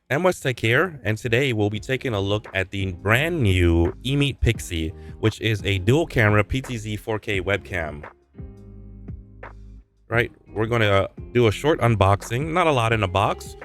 Mwest here, and today we'll be taking a look at the brand new eMeetPixy, which is a dual camera PTZ 4K webcam. Right, we're going to do a short unboxing, not a lot in the box.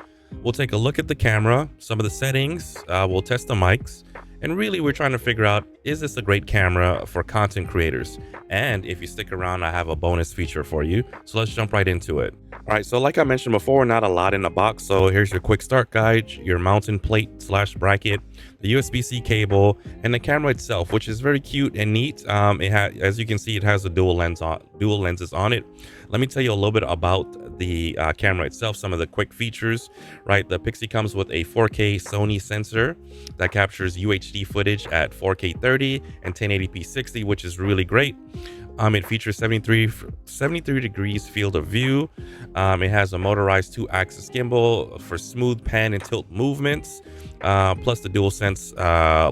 We'll take a look at the camera, some of the settings, we'll test the mics, and really we're trying to figure out, is this a great camera for content creators? And if you stick around, I have a bonus feature for you. So let's jump right into it. All right, so like I mentioned before, not a lot in the box. So here's your quick start guide, your mounting plate slash bracket, the USB-C cable, and the camera itself, which is very cute and neat. It has, as you can see, it has a dual lenses on it. Let me tell you a little bit about the camera itself, some of the quick features, right? The Pixy comes with a 4K Sony sensor that captures UHD footage at 4K 30 and 1080p 60, which is really great. It features 73 degrees field of view. It has a motorized 2-axis gimbal for smooth pan and tilt movements, plus the DualSense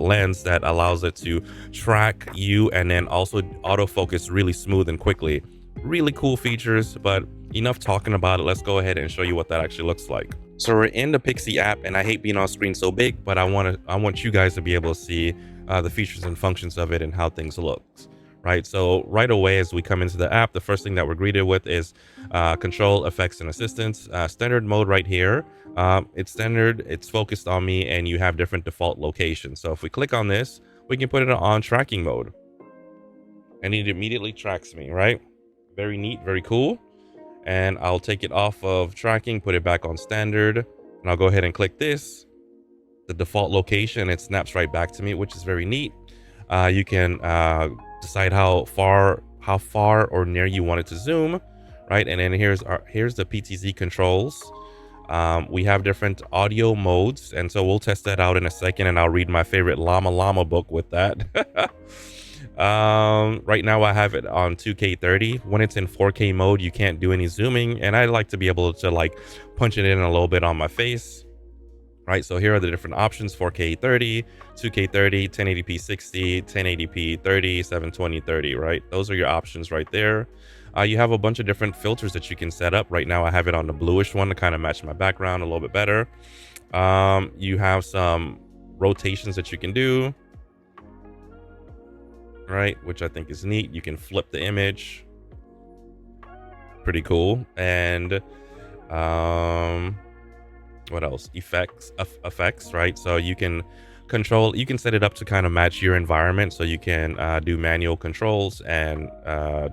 lens that allows it to track you and then also autofocus really smooth and quickly. Really cool features, but enough talking about it. Let's go ahead and show you what that actually looks like. So we're in the Pixy app, and I hate being on screen so big, but I want you guys to be able to see the features and functions of it and how things look. Right, so right away as we come into the app, the first thing that we're greeted with is control, effects, and assistance. Standard mode right here. It's standard, it's focused on me, and you have different default locations. So if we click on this, we can put it on tracking mode, and it immediately tracks me, right? Very neat, very cool. And I'll take it off of tracking, put it back on standard, and I'll go ahead and click this, the default location. It snaps right back to me, which is very neat. You can decide how far or near you want it to zoom, right? And then here's the PTZ controls. We have different audio modes, and so we'll test that out in a second, and I'll read my favorite llama book with that. Right now I have it on 2K 30. When it's in 4K mode, you can't do any zooming, and I like to be able to like punch it in a little bit on my face. Right, so here are the different options: 4K 30, 2K 30, 1080p 60, 1080p 30, 720 30. Right, those are your options right there. You have a bunch of different filters that you can set up. Right now I have it on the bluish one to kind of match my background a little bit better. You have some rotations that you can do, right, which I think is neat. You can flip the image, pretty cool. And what else? Effects, right? So you can set it up to kind of match your environment, so you can do manual controls, and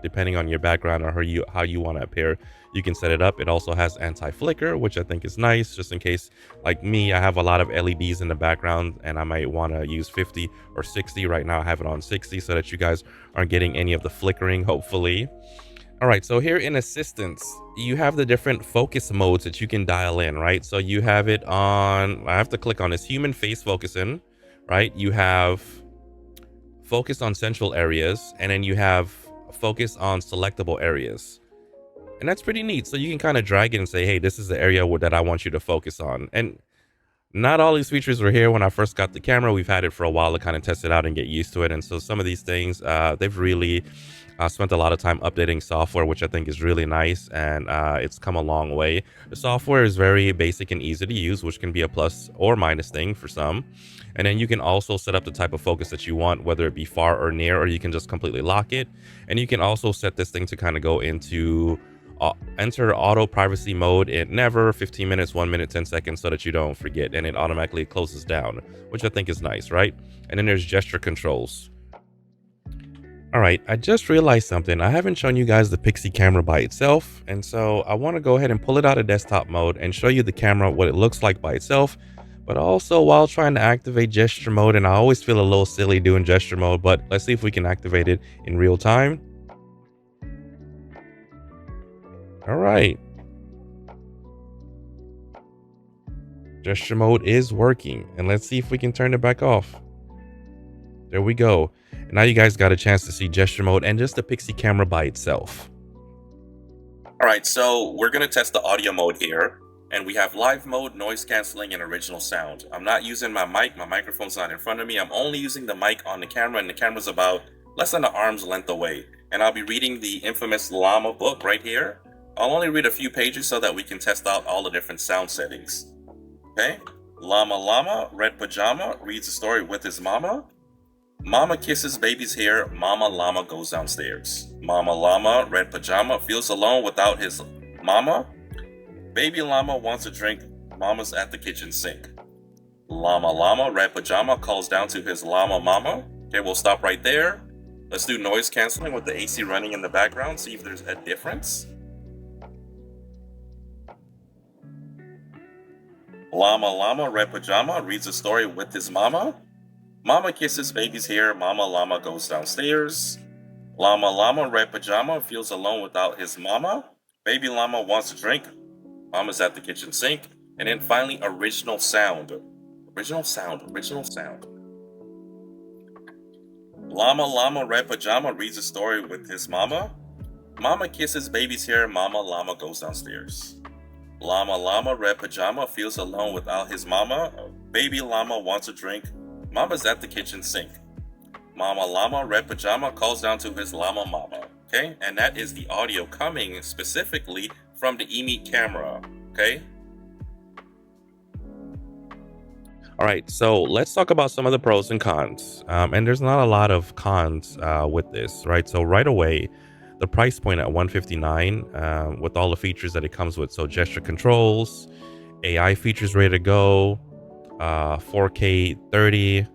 depending on your background or how you want to appear, you can set it up. It also has anti-flicker, which I think is nice, just in case, like me, I have a lot of LEDs in the background and I might want to use 50 or 60. Right now I have it on 60 so that you guys aren't getting any of the flickering, hopefully. All right, so here in assistance, you have the different focus modes that you can dial in, right? So you have it on, I have to click on this human face focusing, right? You have focus on central areas, and then you have focus on selectable areas. And that's pretty neat. So you can kind of drag it and say, hey, this is the area that I want you to focus on. And not all these features were here when I first got the camera. We've had it for a while to kind of test it out and get used to it. And so some of these things, they've really spent a lot of time updating software, which I think is really nice, and it's come a long way. The software is very basic and easy to use, which can be a plus or minus thing for some. And then you can also set up the type of focus that you want, whether it be far or near, or you can just completely lock it. And you can also set this thing to kind of go into enter auto privacy mode in never, 15 minutes, 1 minute, 10 seconds, so that you don't forget, and it automatically closes down, which I think is nice, right? And then there's gesture controls. All right, I just realized something. I haven't shown you guys the Pixy camera by itself, and so I want to go ahead and pull it out of desktop mode and show you the camera, what it looks like by itself, but also while trying to activate gesture mode. And I always feel a little silly doing gesture mode, but let's see if we can activate it in real time. All right, gesture mode is working, and let's see if we can turn it back off. There we go. And now you guys got a chance to see gesture mode and just the Pixy camera by itself. All right, so we're going to test the audio mode here, and we have live mode, noise canceling, and original sound. I'm not using my mic. My microphone's not in front of me. I'm only using the mic on the camera, and the camera's about less than an arm's length away. And I'll be reading the infamous llama book right here. I'll only read a few pages so that we can test out all the different sound settings. Okay, Llama Llama, red pajama, reads a story with his mama. Mama kisses baby's hair, Mama Llama goes downstairs. Mama Llama, red pajama, feels alone without his mama. Baby Llama wants a drink, Mama's at the kitchen sink. Llama Llama, red pajama, calls down to his llama mama. Okay, we'll stop right there. Let's do noise canceling with the AC running in the background, see if there's a difference. Llama Llama, red pajama, reads a story with his mama. Mama kisses baby's hair, Mama Llama goes downstairs. Llama Llama, red pajama, feels alone without his mama. Baby Llama wants a drink, Mama's at the kitchen sink. And then finally, original sound. Original sound. Llama Llama, red pajama, reads a story with his mama. Mama kisses baby's hair, Mama Llama goes downstairs. Llama Llama, red pajama, feels alone without his mama. Baby Llama wants a drink, Mama's at the kitchen sink. Mama Llama, red pajama, calls down to his llama mama. Okay, and that is the audio coming specifically from the eMeet camera. Okay. All right, so let's talk about some of the pros and cons. And there's not a lot of cons with this, right? So right away, the price point at $159 with all the features that it comes with. So gesture controls, AI features ready to go, 4K 30,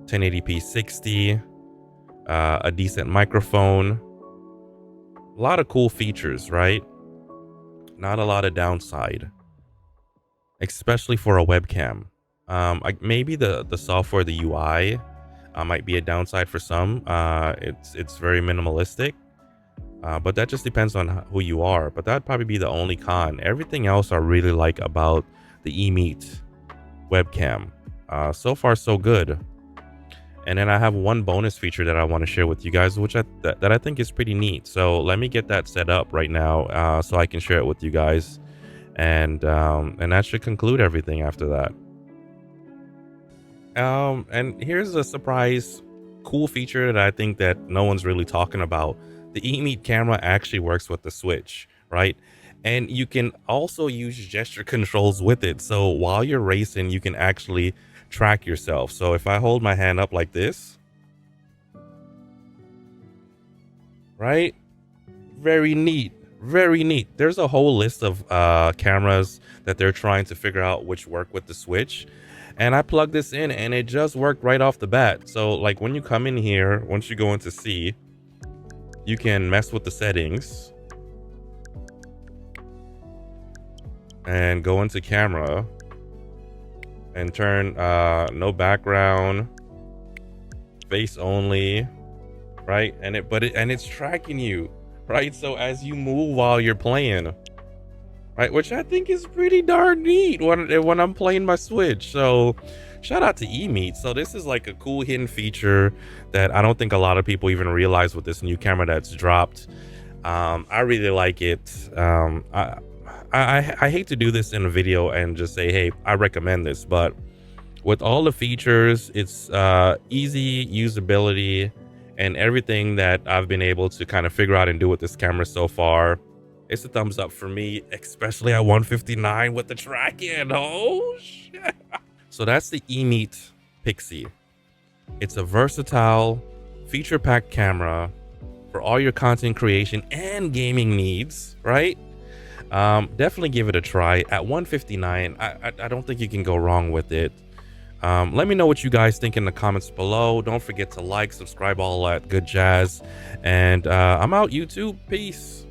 1080p 60, a decent microphone, a lot of cool features, right? Not a lot of downside, especially for a webcam. Maybe the software, the UI might be a downside for some. It's very minimalistic, but that just depends on who you are. But that'd probably be the only con. Everything else I really like about the eMeet webcam. So far so good. And then I have one bonus feature that I want to share with you guys, which that I think is pretty neat. So let me get that set up right now so I can share it with you guys, and that should conclude everything after that. And here's a surprise cool feature that I think that no one's really talking about. The eMeet camera actually works with the Switch, right? And you can also use gesture controls with it. So while you're racing, you can actually track yourself. So if I hold my hand up like this, right? Very neat. Very neat. There's a whole list of cameras that they're trying to figure out which work with the Switch. And I plugged this in and it just worked right off the bat. So like when you come in here, once you go into C, you can mess with the settings and go into camera and turn no background, face only, right? And it's tracking you, right? So as you move while you're playing, right, which I think is pretty darn neat when I'm playing my Switch. So shout out to eMeet. So this is like a cool hidden feature that I don't think a lot of people even realize with this new camera that's dropped. I really like it. I hate to do this in a video and just say, hey, I recommend this, but with all the features, it's easy usability and everything that I've been able to kind of figure out and do with this camera so far, it's a thumbs up for me, especially at $159 with the tracking. Oh shit. So that's the eMeet Pixy. It's a versatile, feature-packed camera for all your content creation and gaming needs, right? Definitely give it a try. At $159, I don't think you can go wrong with it. Let me know what you guys think in the comments below. Don't forget to like, subscribe, all that good jazz. And I'm out, YouTube. Peace.